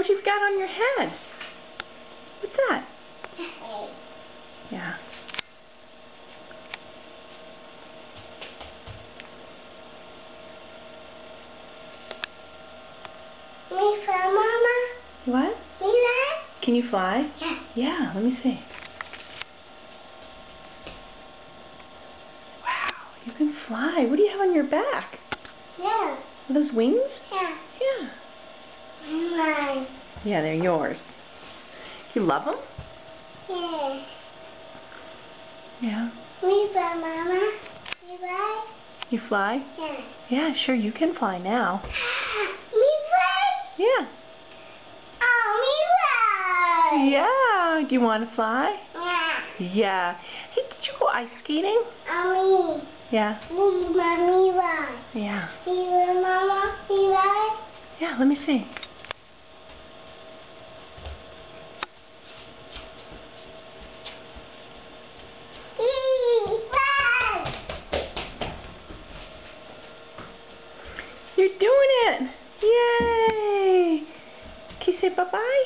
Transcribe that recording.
What you've got on your head? What's that? Yeah. Me fly, Mama? What? Me fly? Can you fly? Yeah. Yeah, let me see. Wow, you can fly. What do you have on your back? Yeah. Are those wings? Yeah. Yeah. Mine. Yeah, they're yours. You love them? Yeah. Yeah. Me fly, Mama? Me fly? You fly? Yeah. Yeah, sure, you can fly now. Me fly? Yeah. Oh, me fly! Yeah. Do you want to fly? Yeah. Yeah. Hey, did you go ice skating? Oh, me. Yeah. Me, Mommy, fly. Yeah. Me fly, Mama? Me fly? Yeah, let me see. You're doing it! Yay! Can you say bye-bye?